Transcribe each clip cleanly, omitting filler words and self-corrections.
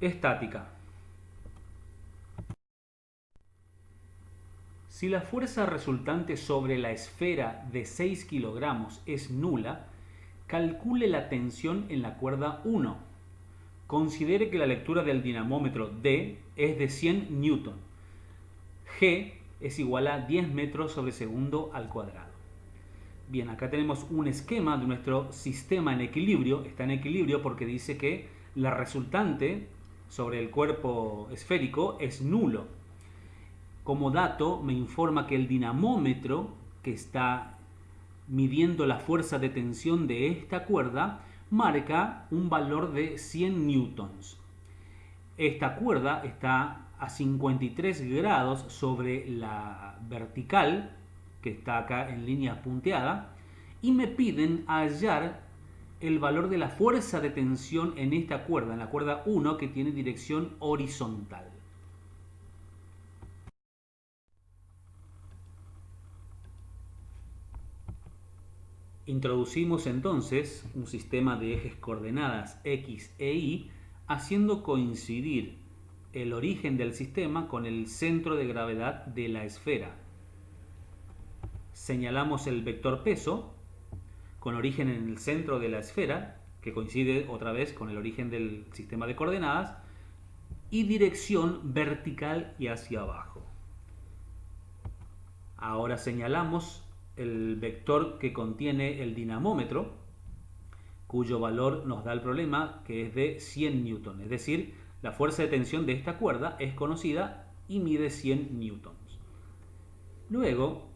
Estática. Si la fuerza resultante sobre la esfera de 6 kilogramos es nula, calcule la tensión en la cuerda 1. Considere que la lectura del dinamómetro D es de 100 newton. G es igual a 10 metros sobre segundo al cuadrado. Bien, acá tenemos un esquema de nuestro sistema en equilibrio. Está en equilibrio porque dice que la resultante sobre el cuerpo esférico es nulo. Como dato, me informa que el dinamómetro que está midiendo la fuerza de tensión de esta cuerda marca un valor de 100 newtons. Esta cuerda está a 53 grados sobre la vertical, que está acá en línea punteada, y me piden hallar el valor de la fuerza de tensión en esta cuerda, en la cuerda 1, que tiene dirección horizontal. Introducimos entonces un sistema de ejes coordenadas X e Y, haciendo coincidir el origen del sistema con el centro de gravedad de la esfera. Señalamos el vector peso con origen en el centro de la esfera, que coincide otra vez con el origen del sistema de coordenadas, y dirección vertical y hacia abajo. Ahora señalamos el vector que contiene el dinamómetro, cuyo valor nos da el problema, que es de 100 newton. Es decir, la fuerza de tensión de esta cuerda es conocida y mide 100 newtons. Luego,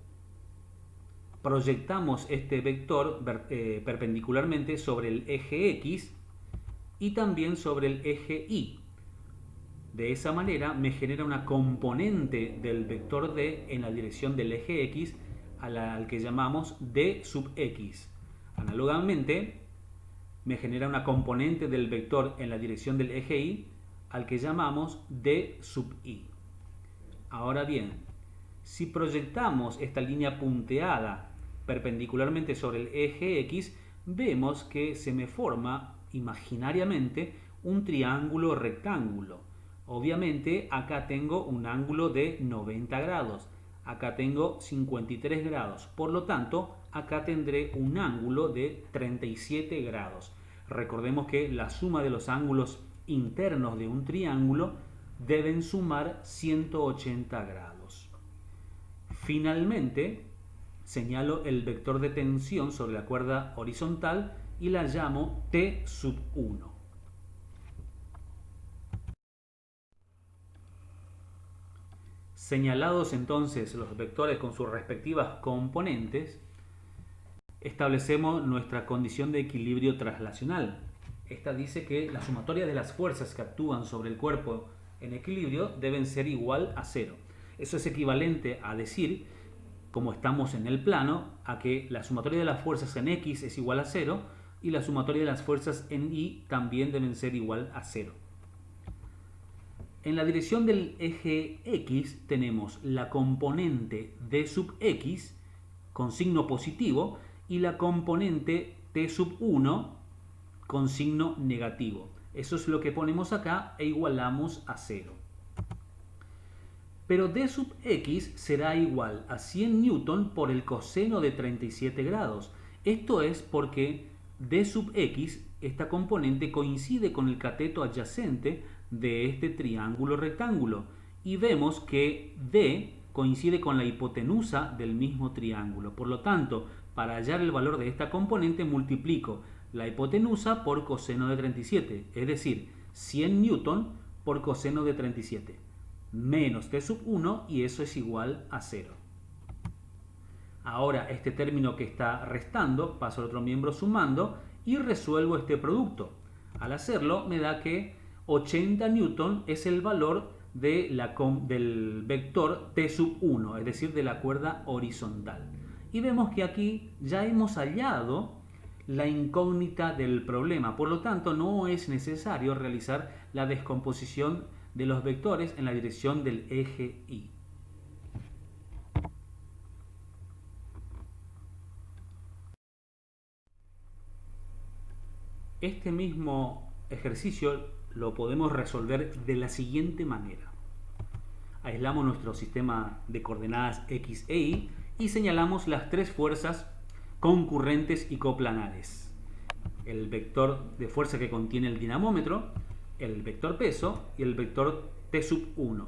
proyectamos este vector perpendicularmente sobre el eje X y también sobre el eje Y. De esa manera me genera una componente del vector D en la dirección del eje X al que llamamos D sub X. Análogamente, me genera una componente del vector en la dirección del eje Y al que llamamos D sub Y. Ahora bien, si proyectamos esta línea punteada perpendicularmente sobre el eje X, vemos que se me forma imaginariamente un triángulo rectángulo. Obviamente acá tengo un ángulo de 90 grados, acá tengo 53 grados, por lo tanto acá tendré un ángulo de 37 grados. Recordemos que la suma de los ángulos internos de un triángulo deben sumar 180 grados. Finalmente, señalo el vector de tensión sobre la cuerda horizontal y la llamo T sub 1. Señalados entonces los vectores con sus respectivas componentes, establecemos nuestra condición de equilibrio traslacional. Esta dice que la sumatoria de las fuerzas que actúan sobre el cuerpo en equilibrio deben ser igual a cero. Eso es equivalente a decir, como estamos en el plano, a que la sumatoria de las fuerzas en X es igual a cero y la sumatoria de las fuerzas en Y también deben ser igual a cero. En la dirección del eje X tenemos la componente D sub X con signo positivo y la componente T sub 1 con signo negativo. Eso es lo que ponemos acá e igualamos a 0. Pero D sub X será igual a 100 newton por el coseno de 37 grados. Esto es porque D sub X, esta componente, coincide con el cateto adyacente de este triángulo rectángulo. Y vemos que D coincide con la hipotenusa del mismo triángulo. Por lo tanto, para hallar el valor de esta componente multiplico la hipotenusa por coseno de 37, es decir, 100 newton por coseno de 37, menos t sub 1, y eso es igual a 0. Ahora este término que está restando paso al otro miembro sumando y resuelvo este producto. Al hacerlo me da que 80 newton es el valor del vector t sub 1, es decir, de la cuerda horizontal. Y vemos que aquí ya hemos hallado la incógnita del problema. Por lo tanto, no es necesario realizar la descomposición de los vectores en la dirección del eje Y. Este mismo ejercicio lo podemos resolver de la siguiente manera. Aislamos nuestro sistema de coordenadas X e Y y señalamos las tres fuerzas concurrentes y coplanares. El vector de fuerza que contiene el dinamómetro, el vector peso y el vector T sub 1.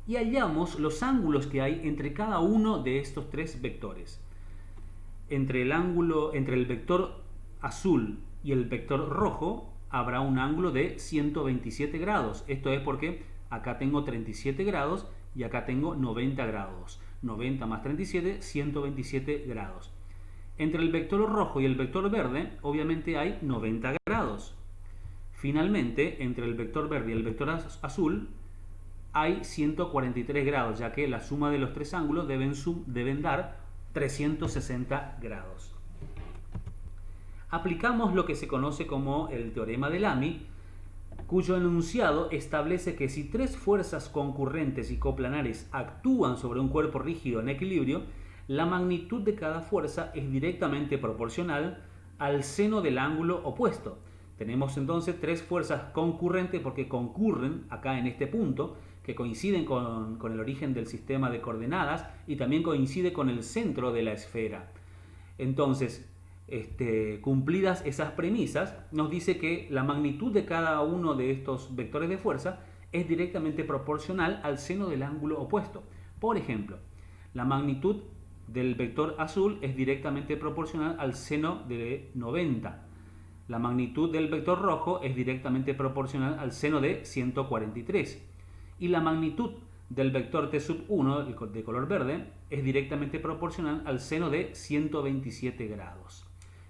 Y hallamos los ángulos que hay entre cada uno de estos tres vectores. Entre el vector azul y el vector rojo habrá un ángulo de 127 grados. Esto es porque acá tengo 37 grados y acá tengo 90 grados. 90 más 37, 127 grados. Entre el vector rojo y el vector verde, obviamente hay 90 grados. Finalmente, entre el vector verde y el vector azul, hay 143 grados, ya que la suma de los tres ángulos deben dar 360 grados. Aplicamos lo que se conoce como el teorema de Lamy, cuyo enunciado establece que si tres fuerzas concurrentes y coplanares actúan sobre un cuerpo rígido en equilibrio, la magnitud de cada fuerza es directamente proporcional al seno del ángulo opuesto. Tenemos entonces tres fuerzas concurrentes porque concurren acá en este punto, que coinciden con el origen del sistema de coordenadas y también coincide con el centro de la esfera. Entonces, cumplidas esas premisas, nos dice que la magnitud de cada uno de estos vectores de fuerza es directamente proporcional al seno del ángulo opuesto. Por ejemplo, la magnitud del vector azul es directamente proporcional al seno de 90. La magnitud del vector rojo es directamente proporcional al seno de 143. Y la magnitud del vector T sub 1 de color verde es directamente proporcional al seno de 127 grados.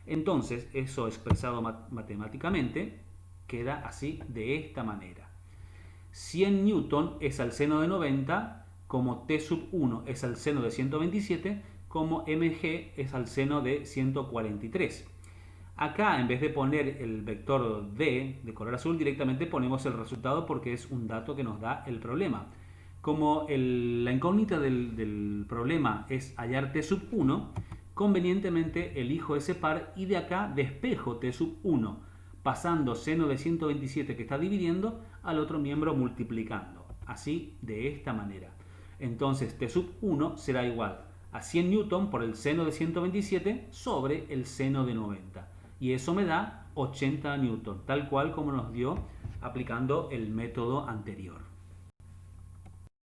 Entonces, eso expresado matemáticamente queda así, de esta manera. 100 newton es al seno de 90, como T sub 1 es al seno de 127, como mg es al seno de 143. Acá, en vez de poner el vector D de color azul, directamente ponemos el resultado porque es un dato que nos da el problema. Como la incógnita del problema es hallar T sub 1, convenientemente elijo ese par y de acá despejo T sub 1, pasando seno de 127 que está dividiendo al otro miembro multiplicando. Así, de esta manera. Entonces, T sub 1 será igual a 100 newton por el seno de 127 sobre el seno de 90. Y eso me da 80 newton, tal cual como nos dio aplicando el método anterior.